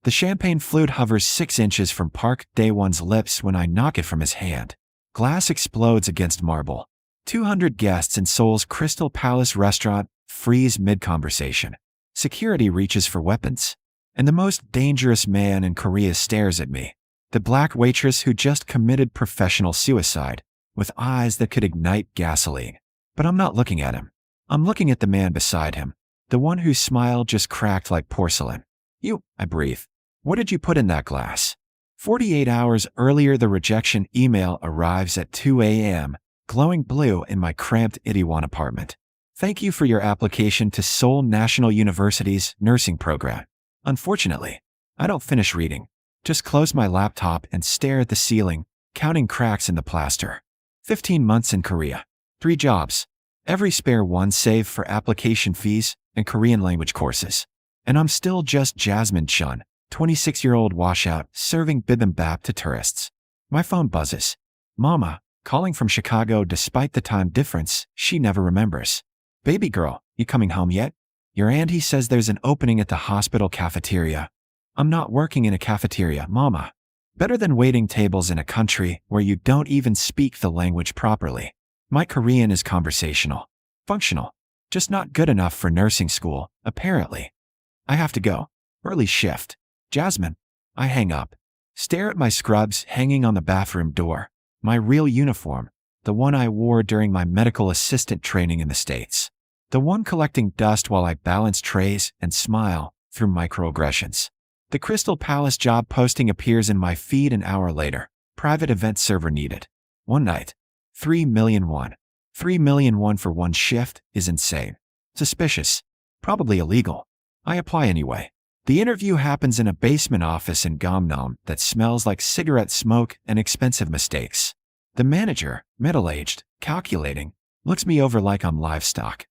The champagne flute hovers 6 inches from Park Dae-won's lips when I knock it from his hand. Glass explodes against marble. 200 guests in Seoul's Crystal Palace restaurant freeze mid-conversation. Security reaches for weapons. And the most dangerous man in Korea stares at me. The black waitress who just committed professional suicide, with eyes that could ignite gasoline. But I'm not looking at him. I'm looking at the man beside him, the one whose smile just cracked like porcelain. "You," I breathe. "What did you put in that glass?" 48 hours earlier, the rejection email arrives at 2 a.m., glowing blue in my cramped Itaewon apartment. "Thank you for your application to Seoul National University's nursing program." Unfortunately, I don't finish reading. Just close my laptop and stare at the ceiling, counting cracks in the plaster. 15 months in Korea. 3 jobs. Every spare one saved for application fees and Korean language courses. And I'm still just Jasmine Chen, 26-year-old washout, serving bibimbap to tourists. My phone buzzes. Mama, calling from Chicago despite the time difference she never remembers. "Baby girl, you coming home yet? Your auntie says there's an opening at the hospital cafeteria." "I'm not working in a cafeteria, Mama." Better than waiting tables in a country where you don't even speak the language properly. My Korean is conversational. Functional. Just not good enough for nursing school, apparently. I have to go. Early shift. "Jasmine." I hang up. Stare at my scrubs hanging on the bathroom door. My real uniform. The one I wore during my medical assistant training in the States. The one collecting dust while I balance trays and smile through microaggressions. The Crystal Palace job posting appears in my feed an hour later. Private event server needed. One night. 3 million won. 3 million won for one shift is insane. Suspicious. Probably illegal. I apply anyway. The interview happens in a basement office in Gangneom that smells like cigarette smoke and expensive mistakes. The manager, middle-aged, calculating, looks me over like I'm livestock.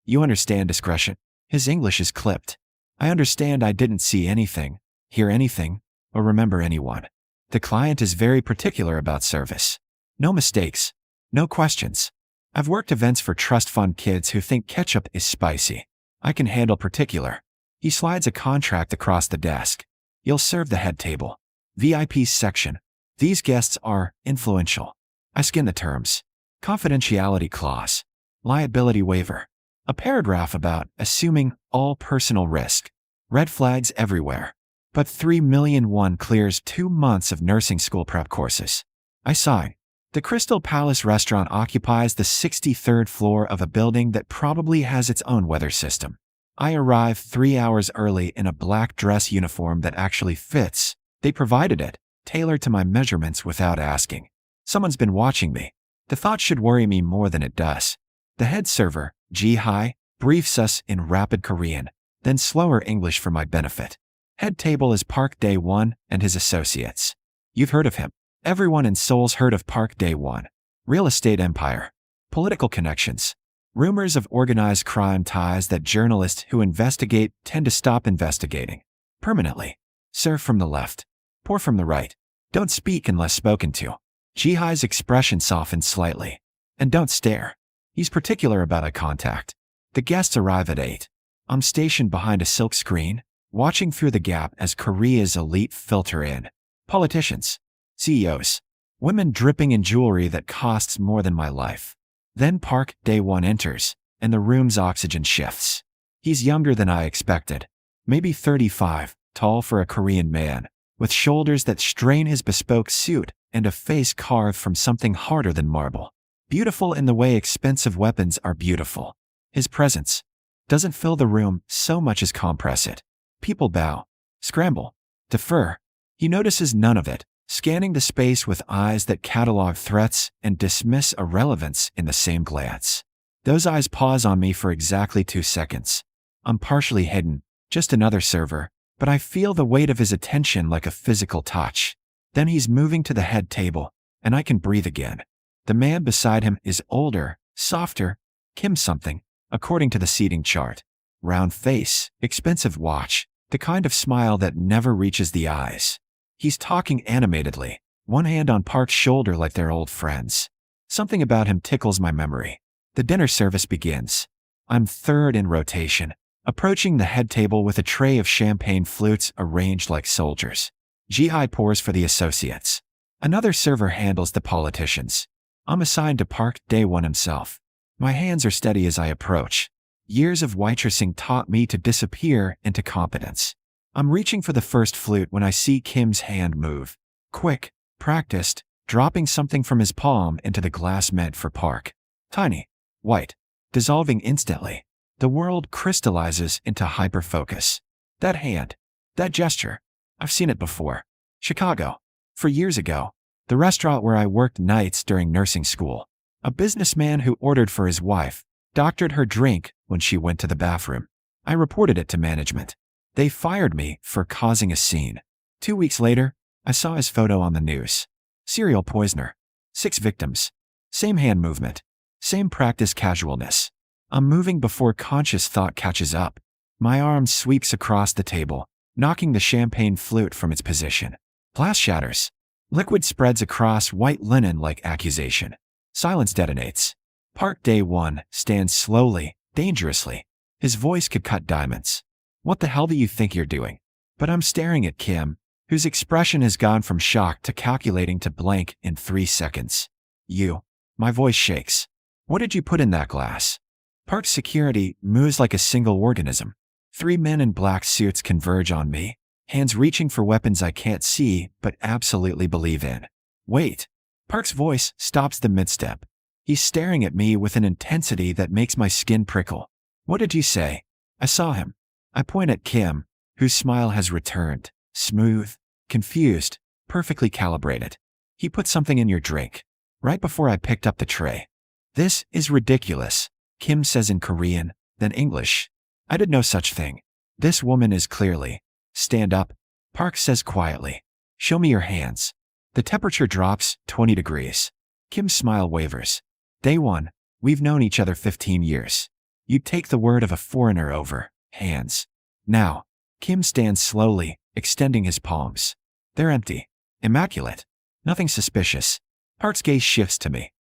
"You understand discretion?" His English is clipped. I understand I didn't see anything, hear anything, or remember anyone. The client is very particular about service. No mistakes. No questions. I've worked events for trust fund kids who think ketchup is spicy. I can handle particular. He slides a contract across the desk. "You'll serve the head table. VIP section. These guests are influential." I skim the terms. Confidentiality clause. Liability waiver. A paragraph about assuming all personal risk. Red flags everywhere. But 3 million won clears 2 months of nursing school prep courses. I sigh. The Crystal Palace restaurant occupies the 63rd floor of a building that probably has its own weather system. I arrive 3 hours early in a black dress uniform that actually fits. They provided it, tailored to my measurements without asking. Someone's been watching me. The thought should worry me more than it does. The head server, Ji-hai, briefs us in rapid Korean, then slower English for my benefit. Head table is Park Dae-won and his associates. You've heard of him. Everyone in Seoul's heard of Park Dae-won. Real estate empire. Political connections. Rumors of organized crime ties that journalists who investigate tend to stop investigating. Permanently. Serve from the left. Pour from the right. Don't speak unless spoken to. Ji-hai's expression softens slightly. And don't stare. He's particular about eye contact. The guests arrive at 8. I'm stationed behind a silk screen, watching through the gap as Korea's elite filter in. Politicians. CEOs. Women dripping in jewelry that costs more than my life. Then Park Dae-won enters, and the room's oxygen shifts. He's younger than I expected. Maybe 35, tall for a Korean man, with shoulders that strain his bespoke suit and a face carved from something harder than marble. Beautiful in the way expensive weapons are beautiful. His presence doesn't fill the room so much as compress it. People bow, scramble, defer. He notices none of it, scanning the space with eyes that catalog threats and dismiss irrelevance in the same glance. Those eyes pause on me for exactly 2 seconds. I'm partially hidden, just another server, but I feel the weight of his attention like a physical touch. Then he's moving to the head table, and I can breathe again. The man beside him is older, softer, Kim something, according to the seating chart. Round face, expensive watch, the kind of smile that never reaches the eyes. He's talking animatedly, one hand on Park's shoulder like they're old friends. Something about him tickles my memory. The dinner service begins. I'm third in rotation, approaching the head table with a tray of champagne flutes arranged like soldiers. GI pours for the associates. Another server handles the politicians. I'm assigned to Park Dae-won himself. My hands are steady as I approach. Years of waitressing taught me to disappear into competence. I'm reaching for the first flute when I see Kim's hand move. Quick, practiced, dropping something from his palm into the glass meant for Park. Tiny, white, dissolving instantly. The world crystallizes into hyperfocus. That hand, that gesture, I've seen it before. Chicago. For years ago, the restaurant where I worked nights during nursing school. A businessman who ordered for his wife, doctored her drink when she went to the bathroom. I reported it to management. They fired me for causing a scene. 2 weeks later, I saw his photo on the news. Serial poisoner. 6 victims. Same hand movement. Same practice casualness. I'm moving before conscious thought catches up. My arm sweeps across the table, knocking the champagne flute from its position. Glass shatters. Liquid spreads across white linen like accusation. Silence detonates. Park Dae-won stands slowly, dangerously. His voice could cut diamonds. What the hell do you think you're doing? But I'm staring at Kim, whose expression has gone from shock to calculating to blank in 3 seconds. You. My voice shakes. What did you put in that glass? Park's security moves like a single organism. 3 men in black suits converge on me, hands reaching for weapons I can't see but absolutely believe in. Wait. Park's voice stops the mid-step. He's staring at me with an intensity that makes my skin prickle. What did you say? I saw him. I point at Kim, whose smile has returned. Smooth, confused, perfectly calibrated. He put something in your drink. Right before I picked up the tray. This is ridiculous, Kim says in Korean, then English. I did no such thing. This woman is clearly. Stand up, Park says quietly. Show me your hands. The temperature drops 20 degrees. Kim's smile wavers. Dae-won, we've known each other 15 years. You'd take the word of a foreigner over hands. Now, Kim stands slowly, extending his palms. They're empty. Immaculate. Nothing suspicious. Park's gaze shifts to me.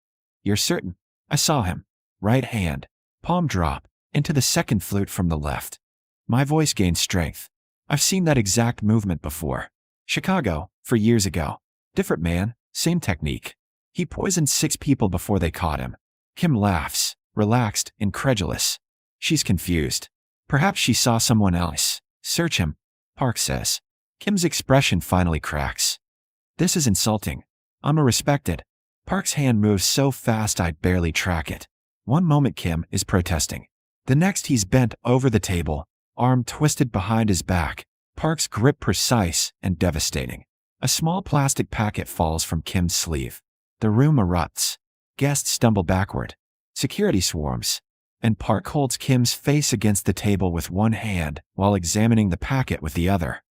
You're certain? I saw him. Right hand. Palm drop. Into the second flute from the left. My voice gains strength. I've seen that exact movement before. Chicago, for years ago. Different man, same technique. He poisoned 6 people before they caught him. Kim laughs, relaxed, incredulous. She's confused. Perhaps she saw someone else. Search him, Park says. Kim's expression finally cracks. This is insulting. I'm a respected. Park's hand moves so fast I'd barely track it. One moment Kim is protesting. The next he's bent over the table, arm twisted behind his back, Park's grip precise and devastating. A small plastic packet falls from Kim's sleeve. The room erupts. Guests stumble backward. Security swarms. And Park holds Kim's face against the table with one hand while examining the packet with the other.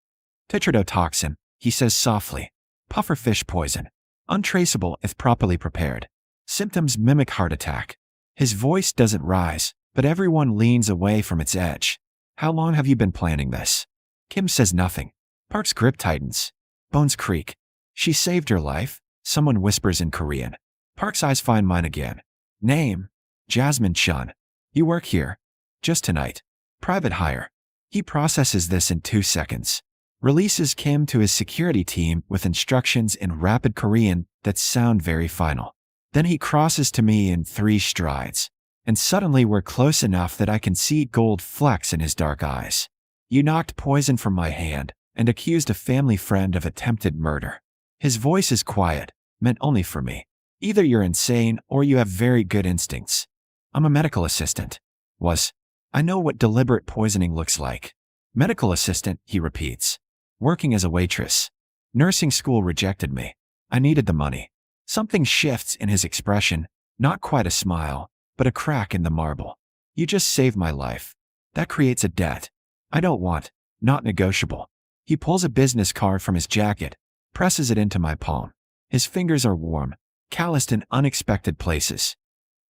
Tetrodotoxin, he says softly. Pufferfish poison. Untraceable if properly prepared. Symptoms mimic heart attack. His voice doesn't rise, but everyone leans away from its edge. How long have you been planning this? Kim says nothing. Park's grip tightens. Bones creak. She saved your life, someone whispers in Korean. Park's eyes find mine again. Name? Jasmine Chen. You work here? Just tonight. Private hire. He processes this in 2 seconds. Releases Kim to his security team with instructions in rapid Korean that sound very final. Then he crosses to me in 3 strides. And suddenly we're close enough that I can see gold flecks in his dark eyes. You knocked poison from my hand and accused a family friend of attempted murder. His voice is quiet, meant only for me. Either you're insane or you have very good instincts. I'm a medical assistant. I know what deliberate poisoning looks like. Medical assistant, he repeats. Working as a waitress. Nursing school rejected me. I needed the money. Something shifts in his expression, not quite a smile, but a crack in the marble. You just saved my life. That creates a debt. I don't want, not negotiable. He pulls a business card from his jacket, presses it into my palm. His fingers are warm, calloused in unexpected places.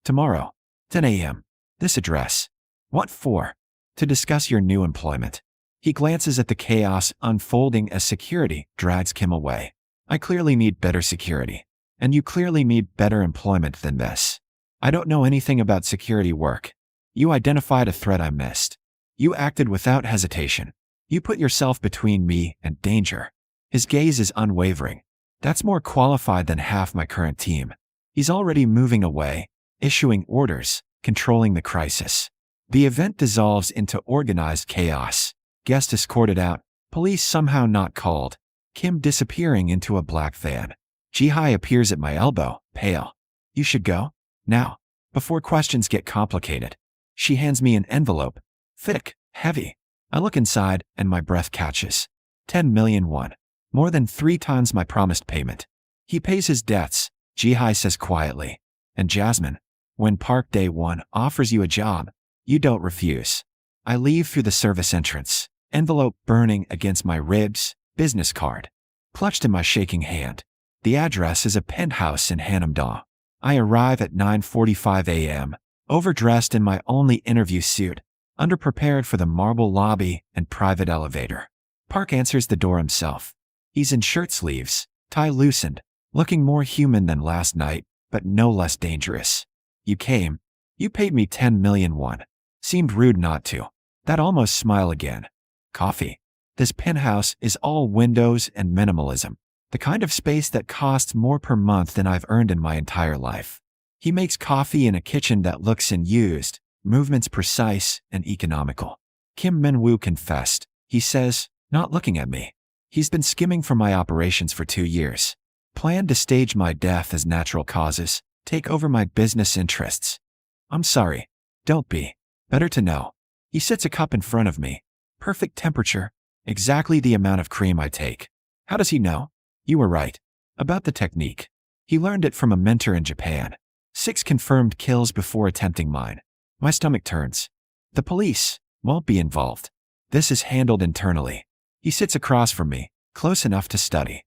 Tomorrow, 10 a.m. This address. What for? To discuss your new employment. He glances at the chaos unfolding as security drags Kim away. I clearly need better security. And you clearly need better employment than this. I don't know anything about security work. You identified a threat I missed. You acted without hesitation. You put yourself between me and danger. His gaze is unwavering. That's more qualified than half my current team. He's already moving away, issuing orders, controlling the crisis. The event dissolves into organized chaos. Guests escorted out, police somehow not called, Kim disappearing into a black van. Ji-hai appears at my elbow, pale. You should go? Now. Before questions get complicated. She hands me an envelope. Thick, heavy. I look inside and my breath catches. 10 million won. More than 3 times my promised payment. He pays his debts, Ji-hai says quietly. And Jasmine, when Park Dae-won offers you a job, you don't refuse. I leave through the service entrance, envelope burning against my ribs, business card clutched in my shaking hand. The address is a penthouse in Hanam-do. I arrive at 9:45 a.m., overdressed in my only interview suit, underprepared for the marble lobby and private elevator. Park answers the door himself. He's in shirt sleeves, tie loosened, looking more human than last night, but no less dangerous. You came. You paid me 10 million won. Seemed rude not to. That almost smile again. Coffee. This penthouse is all windows and minimalism. The kind of space that costs more per month than I've earned in my entire life. He makes coffee in a kitchen that looks unused, movements precise and economical. Kim Min-woo confessed, he says, not looking at me. He's been skimming from my operations for 2 years. Planned to stage my death as natural causes, take over my business interests. I'm sorry. Don't be. Better to know. He sets a cup in front of me. Perfect temperature. Exactly the amount of cream I take. How does he know? You were right. About the technique. He learned it from a mentor in Japan. 6 confirmed kills before attempting mine. My stomach turns. The police won't be involved. This is handled internally. He sits across from me, close enough to study.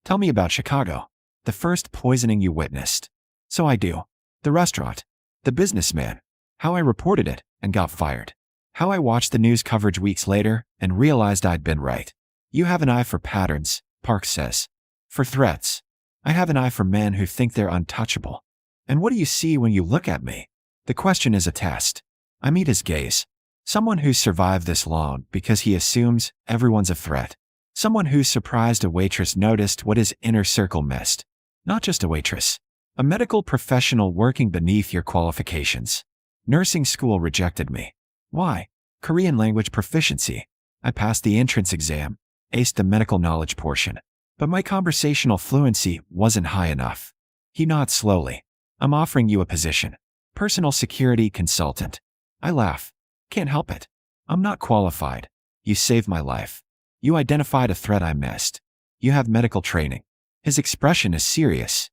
Tell me about Chicago. The first poisoning you witnessed. So I do. The restaurant. The businessman. How I reported it and got fired. How I watched the news coverage weeks later and realized I'd been right. You have an eye for patterns, Park says. For threats. I have an eye for men who think they're untouchable. And what do you see when you look at me? The question is a test. I meet his gaze. Someone who's survived this long because he assumes everyone's a threat. Someone who's surprised a waitress noticed what his inner circle missed. Not just a waitress. A medical professional working beneath your qualifications. Nursing school rejected me. Why? Korean language proficiency. I passed the entrance exam, aced the medical knowledge portion. But my conversational fluency wasn't high enough. He nods slowly. I'm offering you a position. Personal security consultant. I laugh. Can't help it. I'm not qualified. You saved my life. You identified a threat I missed. You have medical training. His expression is serious.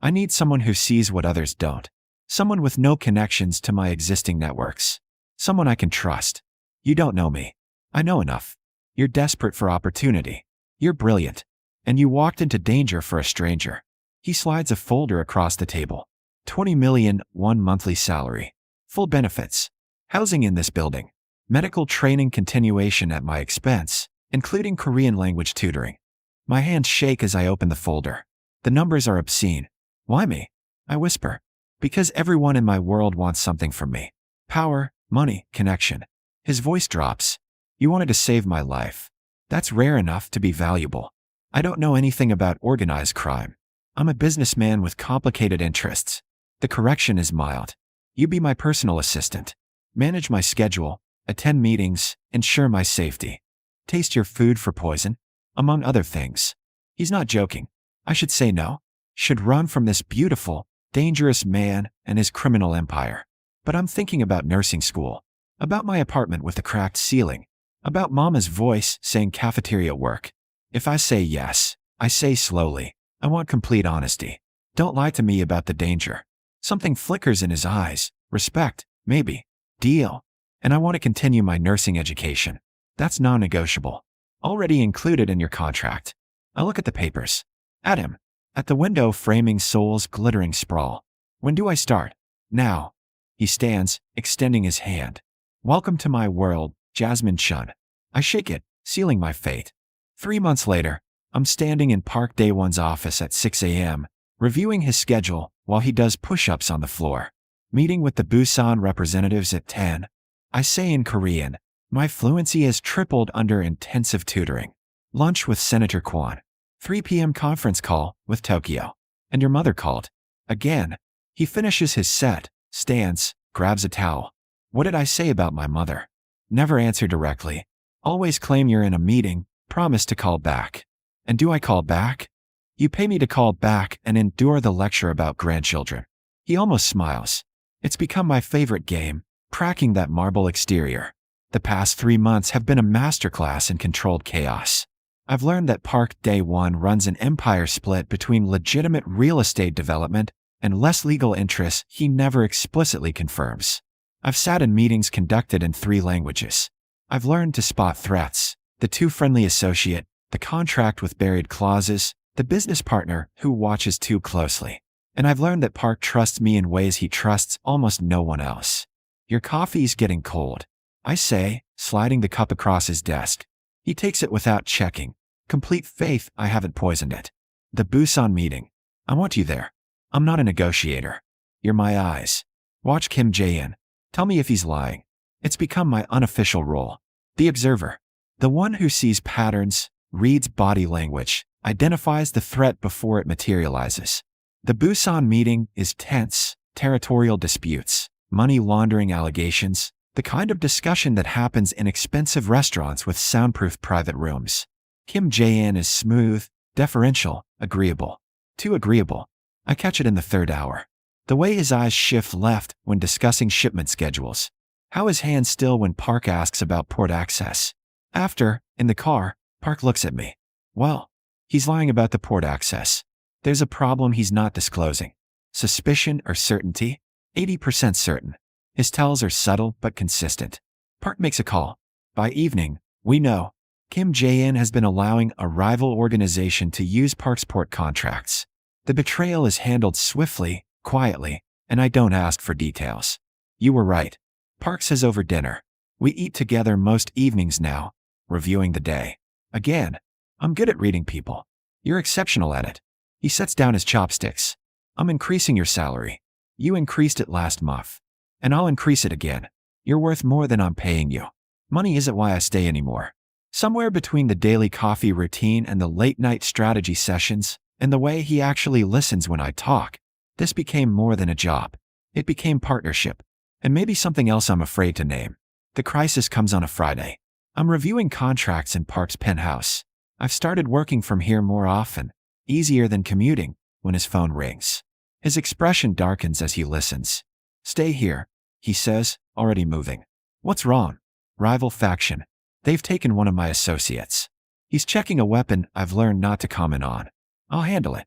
I need someone who sees what others don't. Someone with no connections to my existing networks. Someone I can trust. You don't know me. I know enough. You're desperate for opportunity. You're brilliant. And you walked into danger for a stranger. He slides a folder across the table. 20 million, 1 monthly salary. Full benefits. Housing in this building. Medical training continuation at my expense, including Korean language tutoring. My hands shake as I open the folder. The numbers are obscene. Why me? I whisper. Because everyone in my world wants something from me. Power, money, connection. His voice drops. You wanted to save my life. That's rare enough to be valuable. I don't know anything about organized crime. I'm a businessman with complicated interests. The correction is mild. You be my personal assistant. Manage my schedule, attend meetings, ensure my safety. Taste your food for poison, among other things. He's not joking. I should say no. Should run from this beautiful, dangerous man and his criminal empire. But I'm thinking about nursing school. About my apartment with the cracked ceiling. About Mama's voice saying cafeteria work. If I say yes, I say slowly. I want complete honesty. Don't lie to me about the danger. Something flickers in his eyes. Respect, maybe. Deal. And I want to continue my nursing education. That's non-negotiable. Already included in your contract. I look at the papers. At him. At the window framing Seoul's glittering sprawl. When do I start? Now. He stands, extending his hand. Welcome to my world, Jasmine Chen. I shake it, sealing my fate. 3 months later, I'm standing in Park Dae-won's office at 6 a.m., reviewing his schedule while he does push-ups on the floor. Meeting with the Busan representatives at 10. I say in Korean, My fluency has tripled under intensive tutoring. Lunch with Senator Kwon. 3 p.m. conference call with Tokyo. And your mother called. Again. He finishes his set, stands, grabs a towel. What did I say about my mother? Never answer directly. Always claim you're in a meeting, promise to call back. And do I call back? You pay me to call back and endure the lecture about grandchildren. He almost smiles. It's become my favorite game, cracking that marble exterior. The past 3 months have been a masterclass in controlled chaos. I've learned that Park Dae-won runs an empire split between legitimate real estate development and less legal interests he never explicitly confirms. I've sat in meetings conducted in 3 languages. I've learned to spot threats, the too friendly associate, the contract with buried clauses, the business partner who watches too closely. And I've learned that Park trusts me in ways he trusts almost no one else. Your coffee's getting cold, I say, sliding the cup across his desk. He takes it without checking. Complete faith I haven't poisoned it. The Busan meeting. I want you there. I'm not a negotiator. You're my eyes. Watch Kim Jae-in. Tell me if he's lying. It's become my unofficial role. The observer. The one who sees patterns, reads body language, identifies the threat before it materializes. The Busan meeting is tense, territorial disputes, money laundering allegations, the kind of discussion that happens in expensive restaurants with soundproof private rooms. Kim Jae-in is smooth, deferential, agreeable. Too agreeable. I catch it in the 3rd hour. The way his eyes shift left when discussing shipment schedules. How his hands still when Park asks about port access. After, in the car, Park looks at me. Well, he's lying about the port access. There's a problem he's not disclosing. Suspicion or certainty? 80% certain. His tells are subtle but consistent. Park makes a call. By evening, we know. Kim Jae-in has been allowing a rival organization to use Park's port contracts. The betrayal is handled swiftly, quietly, and I don't ask for details. You were right. Park says over dinner. We eat together most evenings now, reviewing the day. Again, I'm good at reading people. You're exceptional at it. He sets down his chopsticks. I'm increasing your salary. You increased it last month. And I'll increase it again. You're worth more than I'm paying you. Money isn't why I stay anymore. Somewhere between the daily coffee routine and the late-night strategy sessions, and the way he actually listens when I talk, this became more than a job. It became partnership. And maybe something else I'm afraid to name. The crisis comes on a Friday. I'm reviewing contracts in Park's penthouse. I've started working from here more often, easier than commuting, when his phone rings. His expression darkens as he listens. Stay here, he says, already moving. What's wrong? Rival faction. They've taken one of my associates. He's checking a weapon I've learned not to comment on. I'll handle it.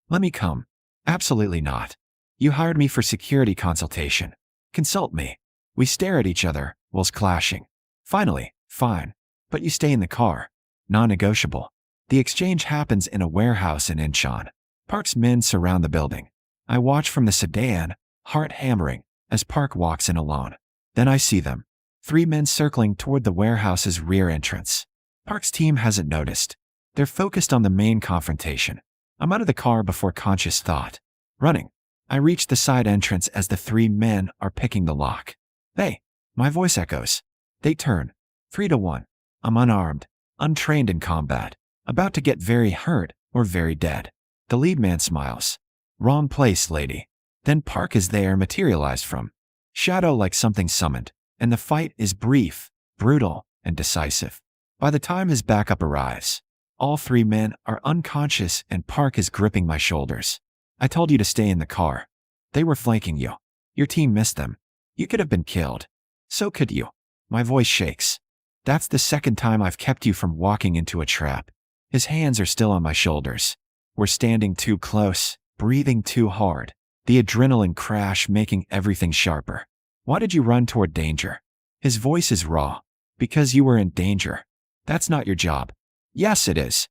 Let me come. Absolutely not. You hired me for security consultation. Consult me. We stare at each other, whilst clashing. Finally, fine. But you stay in the car. Non-negotiable. The exchange happens in a warehouse in Incheon. Park's men surround the building. I watch from the sedan, heart hammering, as Park walks in alone. Then I see them. 3 men circling toward the warehouse's rear entrance. Park's team hasn't noticed. They're focused on the main confrontation. I'm out of the car before conscious thought. Running. I reach the side entrance as the 3 men are picking the lock. Hey, my voice echoes. They turn. 3-1. I'm unarmed, untrained in combat, about to get very hurt or very dead. The lead man smiles. Wrong place, lady. Then Park is there materialized from shadow like something summoned, and the fight is brief, brutal, and decisive. By the time his backup arrives, all 3 men are unconscious and Park is gripping my shoulders. I told you to stay in the car. They were flanking you. Your team missed them. You could have been killed. So could you. My voice shakes. That's the 2nd time I've kept you from walking into a trap. His hands are still on my shoulders. We're standing too close, breathing too hard. The adrenaline crash making everything sharper. Why did you run toward danger? His voice is raw. Because you were in danger. That's not your job. Yes, it is.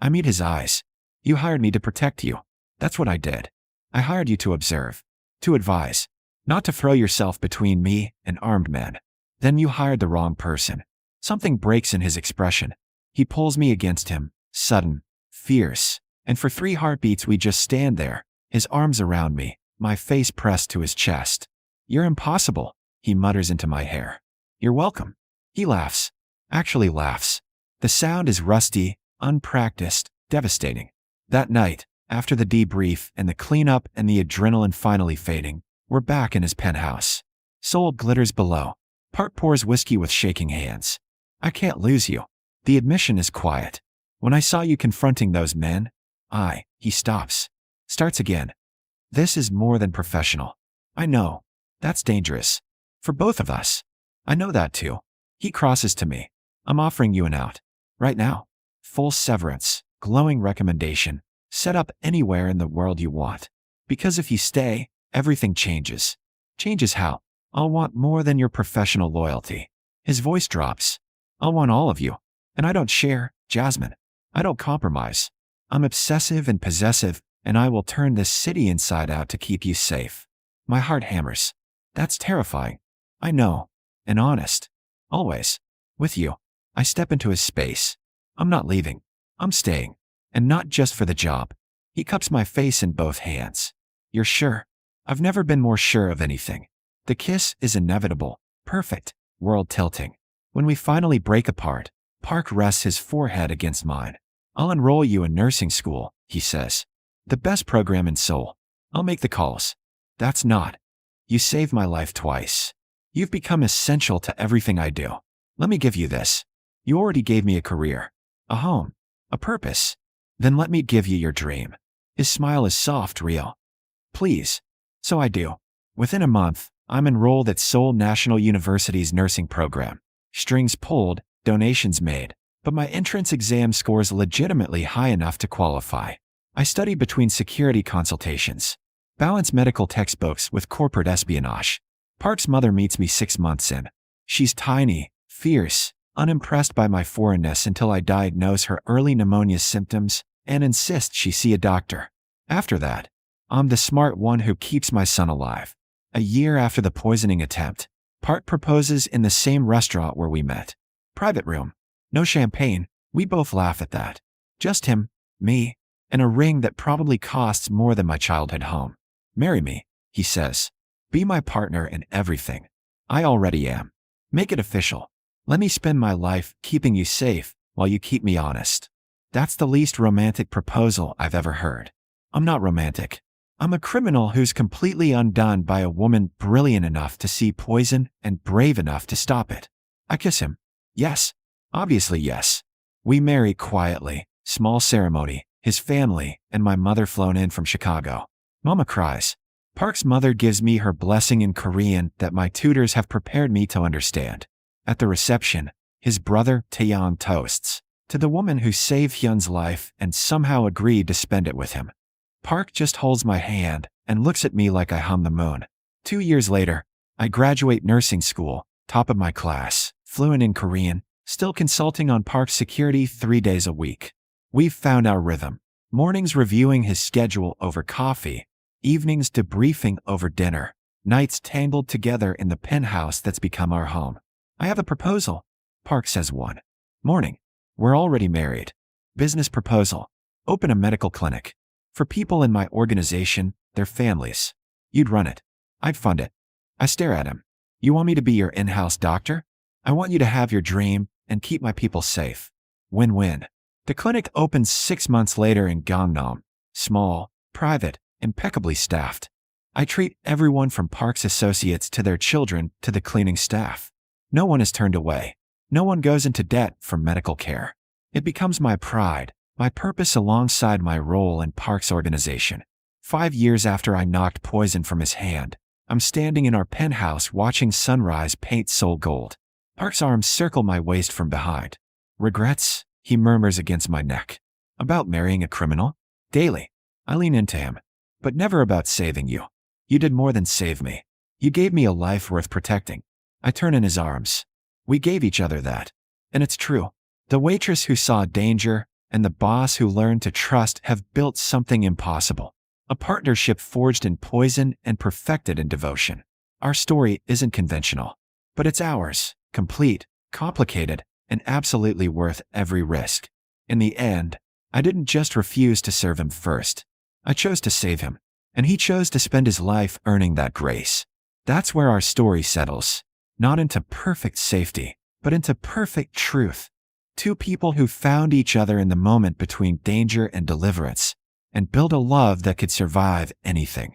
I meet his eyes. You hired me to protect you. That's what I did. I hired you to observe, to advise, not to throw yourself between me and armed men. Then you hired the wrong person. Something breaks in his expression. He pulls me against him, sudden, fierce, and for 3 heartbeats we just stand there, his arms around me, my face pressed to his chest. You're impossible, he mutters into my hair. You're welcome. He laughs. Actually laughs. The sound is rusty, unpracticed, devastating. That night, after the debrief and the cleanup and the adrenaline finally fading, we're back in his penthouse. Seoul glitters below. Park pours whiskey with shaking hands. I can't lose you. The admission is quiet. When I saw you confronting those men, he stops. Starts again. This is more than professional. I know. That's dangerous. For both of us. I know that too. He crosses to me. I'm offering you an out. Right now. Full severance, glowing recommendation, set up anywhere in the world you want. Because if you stay, everything changes. Changes how? I'll want more than your professional loyalty. His voice drops. I'll want all of you. And I don't share, Jasmine. I don't compromise. I'm obsessive and possessive, and I will turn this city inside out to keep you safe. My heart hammers. That's terrifying. I know. And honest. Always. With you. I step into his space. I'm not leaving. I'm staying. And not just for the job. He cups my face in both hands. You're sure? I've never been more sure of anything. The kiss is inevitable, perfect, world tilting. When we finally break apart, Park rests his forehead against mine. I'll enroll you in nursing school, he says. The best program in Seoul. I'll make the calls. That's not. You saved my life twice. You've become essential to everything I do. Let me give you this. You already gave me a career, a home, a purpose. Then let me give you your dream. His smile is soft, real. Please. So I do. Within a month, I'm enrolled at Seoul National University's nursing program. Strings pulled, donations made, but my entrance exam scores legitimately high enough to qualify. I study between security consultations, balance medical textbooks with corporate espionage. Park's mother meets me 6 months in. She's tiny, fierce, unimpressed by my foreignness until I diagnose her early pneumonia symptoms and insist she see a doctor. After that, I'm the smart one who keeps my son alive. A year after the poisoning attempt, Park proposes in the same restaurant where we met. Private room. No champagne. We both laugh at that. Just him, me, and a ring that probably costs more than my childhood home. Marry me, he says. Be my partner in everything. I already am. Make it official. Let me spend my life keeping you safe while you keep me honest. That's the least romantic proposal I've ever heard. I'm not romantic. I'm a criminal who's completely undone by a woman brilliant enough to see poison and brave enough to stop it. I kiss him. Yes. Obviously yes. We marry quietly, small ceremony, his family and my mother flown in from Chicago. Mama cries. Park's mother gives me her blessing in Korean that my tutors have prepared me to understand. At the reception, his brother Taeyong toasts to the woman who saved Hyun's life and somehow agreed to spend it with him. Park just holds my hand and looks at me like I hum the moon. 2 years later, I graduate nursing school, top of my class, fluent in Korean, still consulting on Park's security 3 days a week. We've found our rhythm. Mornings reviewing his schedule over coffee, evenings debriefing over dinner, nights tangled together in the penthouse that's become our home. I have a proposal, Park says one morning. We're already married. Business proposal. Open a medical clinic. For people in my organization, their families. You'd run it. I'd fund it. I stare at him. You want me to be your in-house doctor? I want you to have your dream and keep my people safe. Win-win. The clinic opens 6 months later in Gangnam. Small, private, impeccably staffed. I treat everyone from Park's associates to their children to the cleaning staff. No one is turned away. No one goes into debt for medical care. It becomes my pride, my purpose alongside my role in Park's organization. 5 years after I knocked poison from his hand, I'm standing in our penthouse watching sunrise paint Seoul gold. Park's arms circle my waist from behind. Regrets? He murmurs against my neck. About marrying a criminal? Daily. I lean into him. But never about saving you. You did more than save me. You gave me a life worth protecting. I turn in his arms. We gave each other that. And it's true. The waitress who saw danger and the boss who learned to trust have built something impossible. A partnership forged in poison and perfected in devotion. Our story isn't conventional, but it's ours, complete, complicated, and absolutely worth every risk. In the end, I didn't just refuse to serve him first. I chose to save him, and he chose to spend his life earning that grace. That's where our story settles, not into perfect safety, but into perfect truth. Two people who found each other in the moment between danger and deliverance, and built a love that could survive anything.